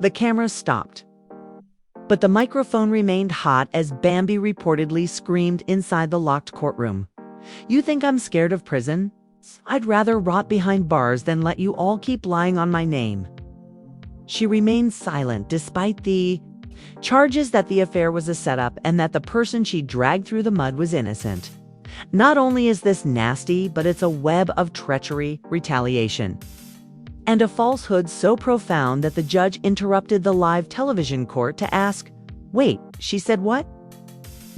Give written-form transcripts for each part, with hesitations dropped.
The camera stopped. But the microphone remained hot as Bambi reportedly screamed inside the locked courtroom. "You think I'm scared of prison? I'd rather rot behind bars than let you all keep lying on my name." She remained silent despite the charges that the affair was a setup and that the person she dragged through the mud was innocent. Not only is this nasty, but it's a web of treachery, retaliation, and a falsehood so profound that the judge interrupted the live television court to ask, "Wait, she said what?"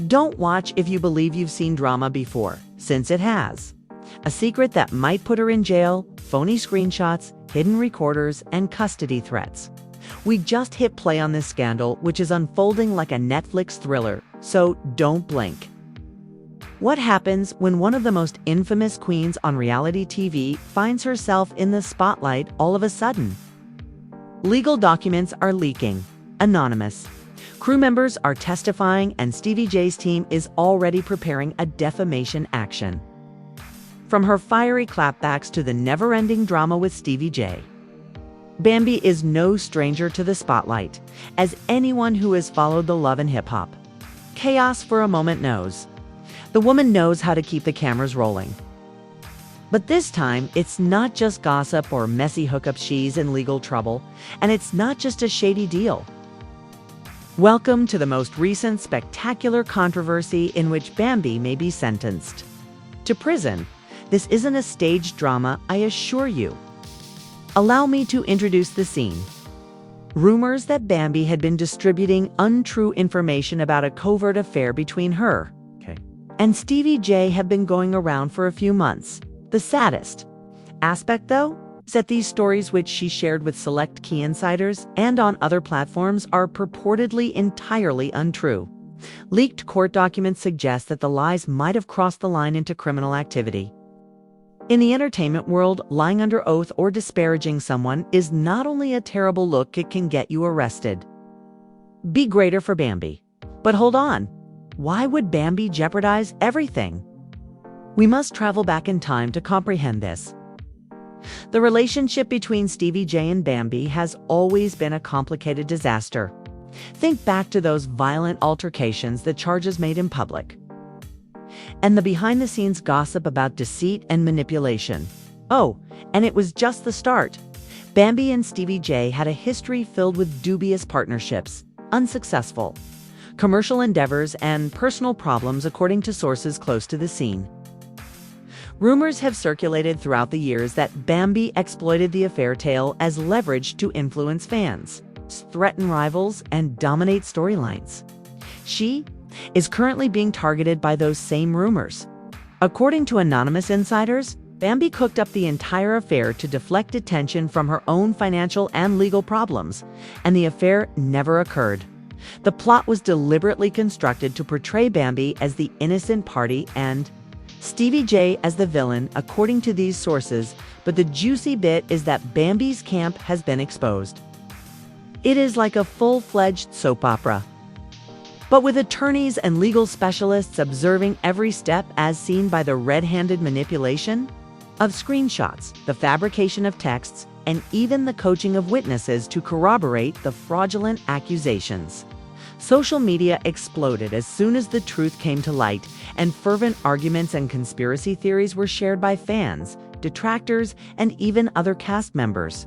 Don't watch if you believe you've seen drama before, since it has. A secret that might put her in jail, phony screenshots, hidden recorders, and custody threats. We just hit play on this scandal, which is unfolding like a Netflix thriller, so don't blink. What happens when one of the most infamous queens on reality TV finds herself in the spotlight all of a sudden? Legal documents are leaking. Anonymous. Crew members are testifying, and Stevie J's team is already preparing a defamation action. From her fiery clapbacks to the never-ending drama with Stevie J, Bambi is no stranger to the spotlight, as anyone who has followed the love and hip-hop chaos for a moment knows. The woman knows how to keep the cameras rolling. But this time, it's not just gossip or messy hookups. She's in legal trouble, and it's not just a shady deal. Welcome to the most recent spectacular controversy in which Bambi may be sentenced to prison. This isn't a staged drama, I assure you. Allow me to introduce the scene. Rumors that Bambi had been distributing untrue information about a covert affair between her and Stevie J have been going around for a few months. The saddest aspect, though, is that these stories, which she shared with select key insiders and on other platforms, are purportedly entirely untrue. Leaked court documents suggest that the lies might have crossed the line into criminal activity. In the entertainment world, lying under oath or disparaging someone is not only a terrible look, it can get you arrested. Be greater for Bambi. But hold on. Why would Bambi jeopardize everything? We must travel back in time to comprehend this. The relationship between Stevie J and Bambi has always been a complicated disaster. Think back to those violent altercations, the charges made in public, and the behind-the-scenes gossip about deceit and manipulation. Oh, and it was just the start. Bambi and Stevie J had a history filled with dubious partnerships, unsuccessful commercial endeavors, and personal problems, according to sources close to the scene. Rumors have circulated throughout the years that Bambi exploited the affair tale as leverage to influence fans, threaten rivals, and dominate storylines. She is currently being targeted by those same rumors. According to anonymous insiders, Bambi cooked up the entire affair to deflect attention from her own financial and legal problems, and the affair never occurred. The plot was deliberately constructed to portray Bambi as the innocent party and Stevie J as the villain, according to these sources, but the juicy bit is that Bambi's camp has been exposed. It is like a full-fledged soap opera, but with attorneys and legal specialists observing every step, as seen by the red-handed manipulation of screenshots, the fabrication of texts, and even the coaching of witnesses to corroborate the fraudulent accusations. Social media exploded as soon as the truth came to light, and fervent arguments and conspiracy theories were shared by fans, detractors, and even other cast members.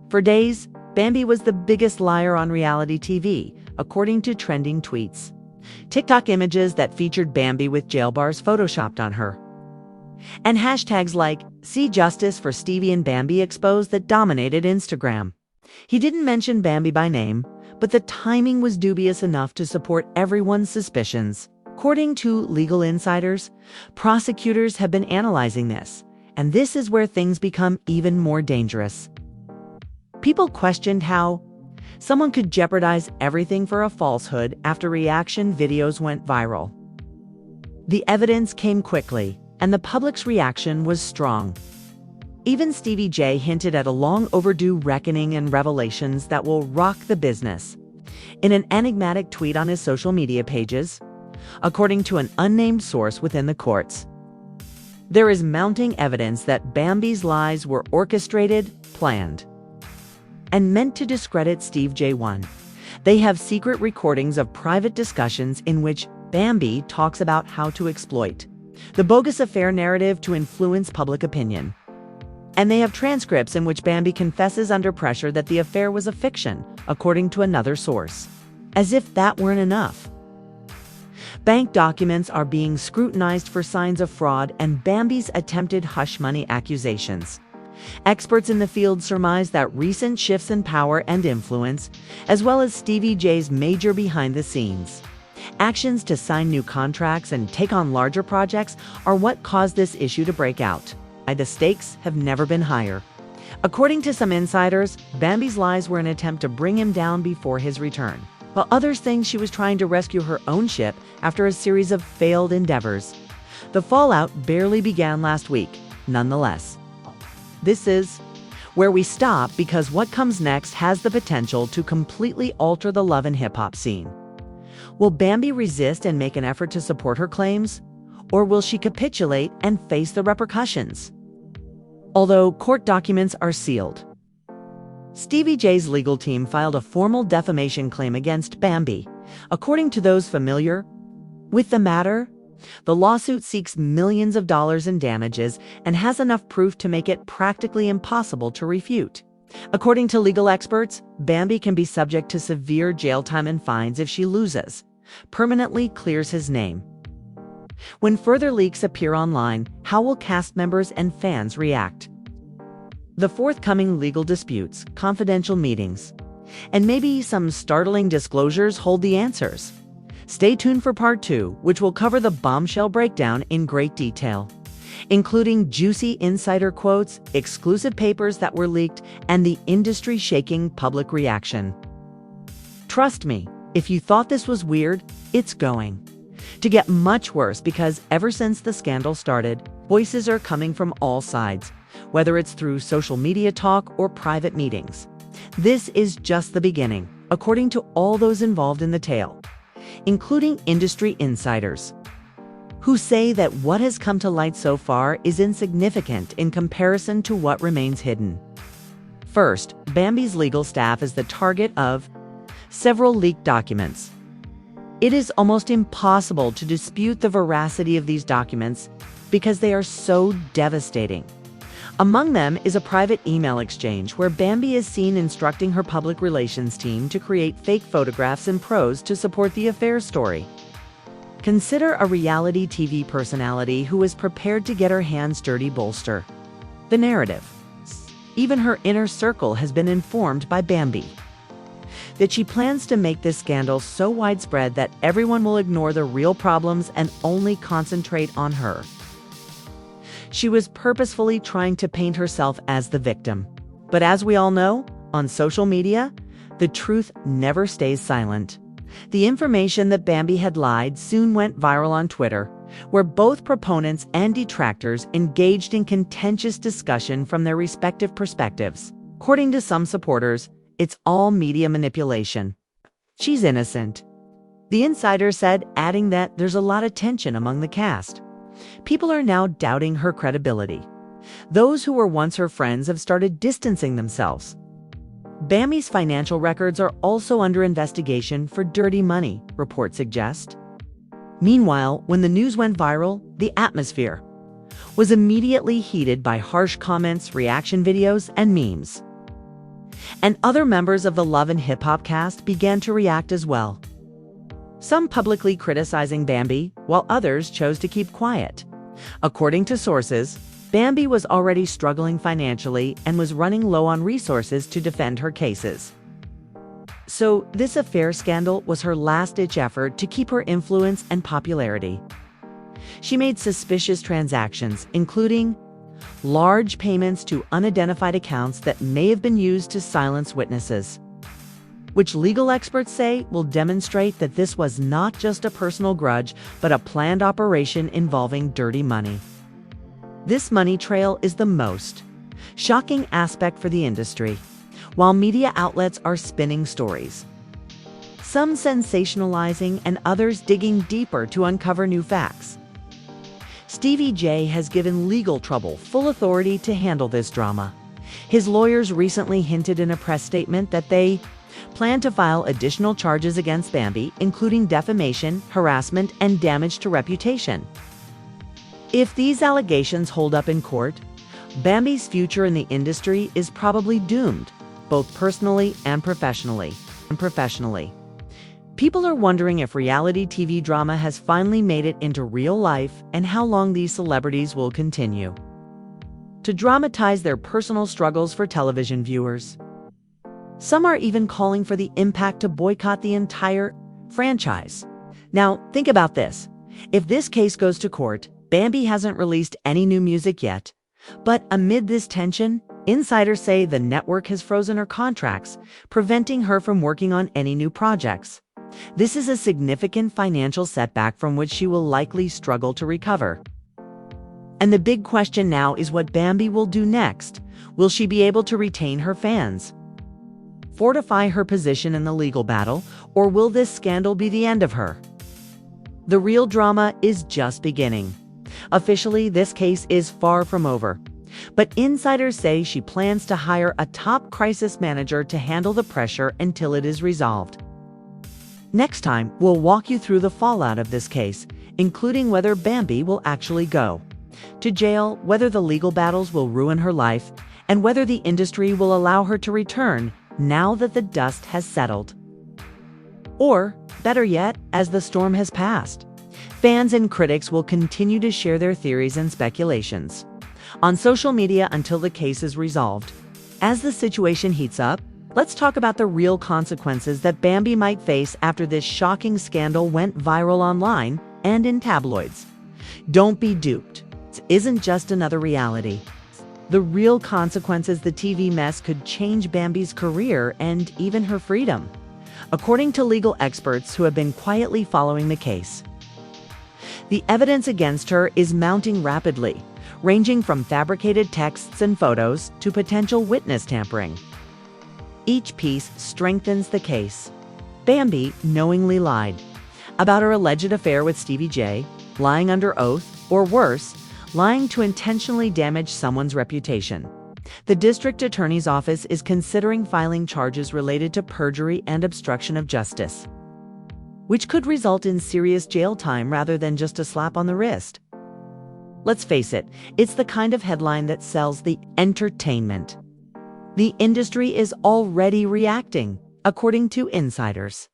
For days, Bambi was the biggest liar on reality TV, according to trending tweets. TikTok images that featured Bambi with jail bars photoshopped on her, and hashtags like "See Justice for Stevie and Bambi" exposed that dominated Instagram. He didn't mention Bambi by name, but the timing was dubious enough to support everyone's suspicions. According to legal insiders, prosecutors have been analyzing this, and this is where things become even more dangerous. People questioned how someone could jeopardize everything for a falsehood after reaction videos went viral. The evidence came quickly, and the public's reaction was strong. Even Stevie J hinted at a long-overdue reckoning and revelations that will rock the business. In an enigmatic tweet on his social media pages, according to an unnamed source within the courts, there is mounting evidence that Bambi's lies were orchestrated, planned, and meant to discredit Steve J1. They have secret recordings of private discussions in which Bambi talks about how to exploit the bogus affair narrative to influence public opinion. And they have transcripts in which Bambi confesses under pressure that the affair was a fiction, according to another source. As if that weren't enough. Bank documents are being scrutinized for signs of fraud and Bambi's attempted hush money accusations. Experts in the field surmise that recent shifts in power and influence, as well as Stevie J's major behind-the-scenes actions to sign new contracts and take on larger projects, are what caused this issue to break out. The stakes have never been higher. According to some insiders, Bambi's lies were an attempt to bring him down before his return, while others think she was trying to rescue her own ship after a series of failed endeavors. The fallout barely began last week, nonetheless. This is where we stop because what comes next has the potential to completely alter the love and hip-hop scene. Will Bambi resist and make an effort to support her claims? Or will she capitulate and face the repercussions? Although court documents are sealed, Stevie J's legal team filed a formal defamation claim against Bambi. According to those familiar with the matter, the lawsuit seeks millions of dollars in damages and has enough proof to make it practically impossible to refute. According to legal experts, Bambi can be subject to severe jail time and fines if she loses, permanently clears his name. When further leaks appear online, how will cast members and fans react? The forthcoming legal disputes, confidential meetings, and maybe some startling disclosures hold the answers. Stay tuned for part 2, which will cover the bombshell breakdown in great detail, including juicy insider quotes, exclusive papers that were leaked, and the industry-shaking public reaction. Trust me, if you thought this was weird, it's going to get much worse because ever since the scandal started, voices are coming from all sides, whether it's through social media talk or private meetings. This is just the beginning, according to all those involved in the tale, including industry insiders, who say that what has come to light so far is insignificant in comparison to what remains hidden. First, Bambi's legal staff is the target of several leaked documents. It is almost impossible to dispute the veracity of these documents because they are so devastating. Among them is a private email exchange where Bambi is seen instructing her public relations team to create fake photographs and prose to support the affair story. Consider a reality TV personality who is prepared to get her hands dirty bolster the narrative. Even her inner circle has been informed by Bambi that she plans to make this scandal so widespread that everyone will ignore the real problems and only concentrate on her. She was purposefully trying to paint herself as the victim. But as we all know, on social media, the truth never stays silent. The information that Bambi had lied soon went viral on Twitter, where both proponents and detractors engaged in contentious discussion from their respective perspectives. According to some supporters, it's all media manipulation. She's innocent, the insider said, adding that there's a lot of tension among the cast. People are now doubting her credibility. Those who were once her friends have started distancing themselves. Bambi's financial records are also under investigation for dirty money, reports suggest. Meanwhile, when the news went viral, the atmosphere was immediately heated by harsh comments, reaction videos, and memes. And other members of the Love and Hip Hop cast began to react as well. Some publicly criticizing Bambi, while others chose to keep quiet. According to sources, Bambi was already struggling financially and was running low on resources to defend her cases. So this affair scandal was her last-ditch effort to keep her influence and popularity. She made suspicious transactions, including large payments to unidentified accounts that may have been used to silence witnesses, which legal experts say will demonstrate that this was not just a personal grudge, but a planned operation involving dirty money. This money trail is the most shocking aspect for the industry, while media outlets are spinning stories, some sensationalizing and others digging deeper to uncover new facts. Stevie J has given legal trouble full authority to handle this drama. His lawyers recently hinted in a press statement that they plan to file additional charges against Bambi, including defamation, harassment, and damage to reputation. If these allegations hold up in court, Bambi's future in the industry is probably doomed, both personally and professionally. People are wondering if reality TV drama has finally made it into real life and how long these celebrities will continue to dramatize their personal struggles for television viewers. Some are even calling for the Impact to boycott the entire franchise. Now, think about this. If this case goes to court, Bambi hasn't released any new music yet. But amid this tension, insiders say the network has frozen her contracts, preventing her from working on any new projects. This is a significant financial setback from which she will likely struggle to recover. And the big question now is what Bambi will do next. Will she be able to retain her fans, fortify her position in the legal battle, or will this scandal be the end of her? The real drama is just beginning. Officially, this case is far from over, but insiders say she plans to hire a top crisis manager to handle the pressure until it is resolved. Next time, we'll walk you through the fallout of this case, including whether Bambi will actually go to jail, whether the legal battles will ruin her life, and whether the industry will allow her to return now that the dust has settled. Or, better yet, as the storm has passed. Fans and critics will continue to share their theories and speculations on social media until the case is resolved. As the situation heats up, let's talk about the real consequences that Bambi might face after this shocking scandal went viral online and in tabloids. Don't be duped. It isn't just another reality. The real consequences, the TV mess could change Bambi's career and even her freedom, according to legal experts who have been quietly following the case. The evidence against her is mounting rapidly, ranging from fabricated texts and photos to potential witness tampering. Each piece strengthens the case. Bambi knowingly lied about her alleged affair with Stevie J, lying under oath, or worse, lying to intentionally damage someone's reputation. The district attorney's office is considering filing charges related to perjury and obstruction of justice, which could result in serious jail time rather than just a slap on the wrist. Let's face it, it's the kind of headline that sells the entertainment. The industry is already reacting, according to insiders,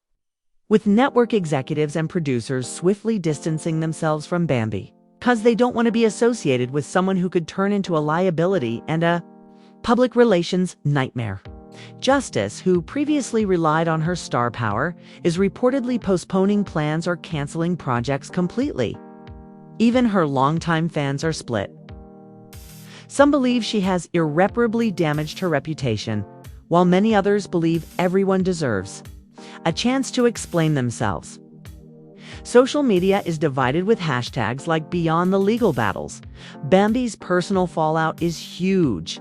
with network executives and producers swiftly distancing themselves from Bambi, because they don't want to be associated with someone who could turn into a liability and a public relations nightmare. Justice, who previously relied on her star power, is reportedly postponing plans or canceling projects completely. Even her longtime fans are split. Some believe she has irreparably damaged her reputation, while many others believe everyone deserves a chance to explain themselves. Social media is divided with hashtags like Beyond the Legal Battles. Bambi's personal fallout is huge.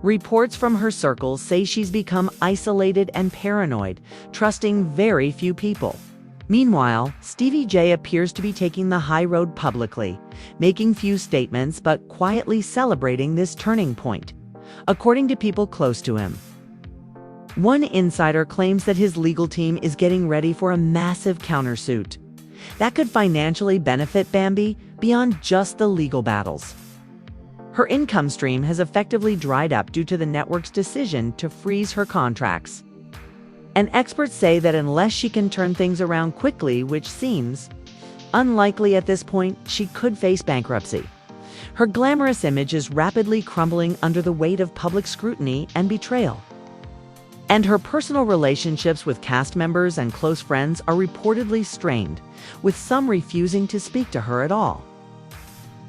Reports from her circles say she's become isolated and paranoid, trusting very few people. Meanwhile, Stevie J appears to be taking the high road publicly, making few statements but quietly celebrating this turning point, according to people close to him. One insider claims that his legal team is getting ready for a massive countersuit that could financially benefit Bambi beyond just the legal battles. Her income stream has effectively dried up due to the network's decision to freeze her contracts. And experts say that unless she can turn things around quickly, which seems unlikely at this point, she could face bankruptcy. Her glamorous image is rapidly crumbling under the weight of public scrutiny and betrayal. And her personal relationships with cast members and close friends are reportedly strained, with some refusing to speak to her at all.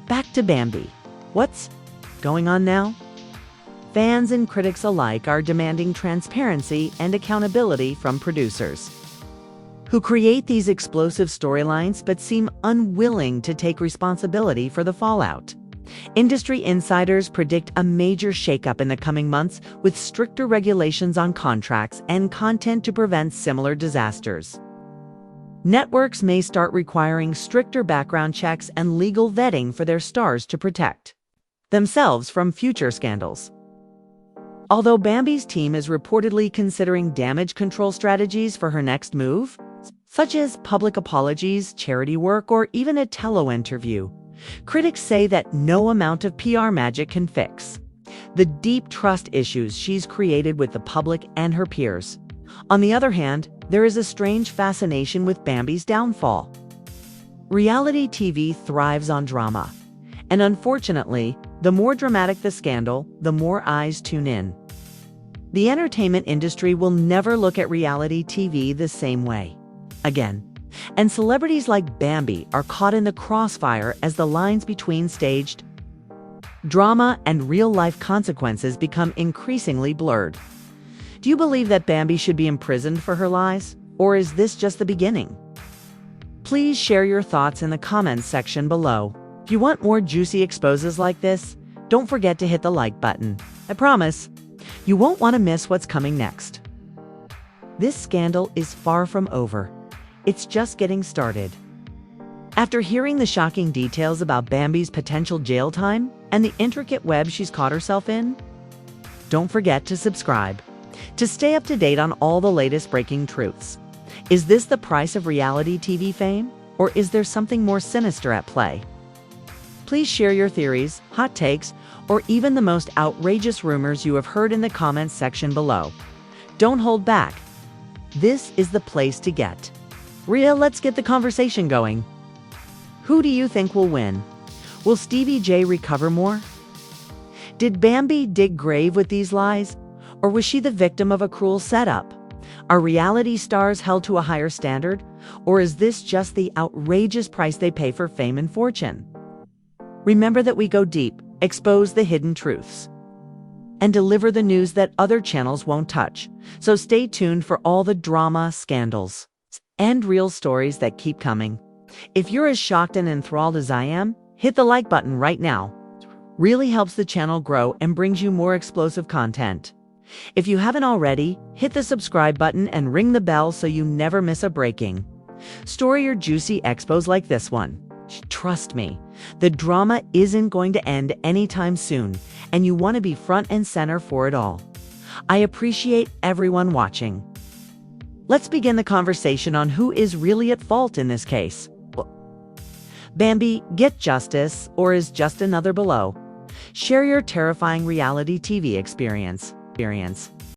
Back to Bambi. What's going on now? Fans and critics alike are demanding transparency and accountability from producers who create these explosive storylines but seem unwilling to take responsibility for the fallout. Industry insiders predict a major shakeup in the coming months, with stricter regulations on contracts and content to prevent similar disasters. Networks may start requiring stricter background checks and legal vetting for their stars to protect themselves from future scandals. Although Bambi's team is reportedly considering damage control strategies for her next move, such as public apologies, charity work, or even a tele-interview, critics say that no amount of PR magic can fix the deep trust issues she's created with the public and her peers. On the other hand, there is a strange fascination with Bambi's downfall. Reality TV thrives on drama, and unfortunately, the more dramatic the scandal, the more eyes tune in. The entertainment industry will never look at reality TV the same way again, and celebrities like Bambi are caught in the crossfire as the lines between staged drama and real-life consequences become increasingly blurred. Do you believe that Bambi should be imprisoned for her lies, or is this just the beginning? Please share your thoughts in the comments section below. If you want more juicy exposes like this, don't forget to hit the like button. I promise, you won't want to miss what's coming next. This scandal is far from over. It's just getting started. After hearing the shocking details about Bambi's potential jail time and the intricate web she's caught herself in, don't forget to subscribe to stay up to date on all the latest breaking truths. Is this the price of reality TV fame, or is there something more sinister at play? Please share your theories, hot takes, or even the most outrageous rumors you have heard in the comments section below. Don't hold back. This is the place to get real. Let's get the conversation going. Who do you think will win? Will Stevie J recover more? Did Bambi dig grave with these lies? Or was she the victim of a cruel setup? Are reality stars held to a higher standard? Or is this just the outrageous price they pay for fame and fortune? Remember that we go deep, expose the hidden truths, and deliver the news that other channels won't touch. So stay tuned for all the drama, scandals, and real stories that keep coming. If you're as shocked and enthralled as I am, hit the like button right now. It really helps the channel grow and brings you more explosive content. If you haven't already, hit the subscribe button and ring the bell so you never miss a breaking story or juicy expos like this one. Trust me, the drama isn't going to end anytime soon, and you want to be front and center for it all. I appreciate everyone watching. Let's begin the conversation on who is really at fault in this case. Bambi, get justice, or is just another below? Share your terrifying reality TV experience.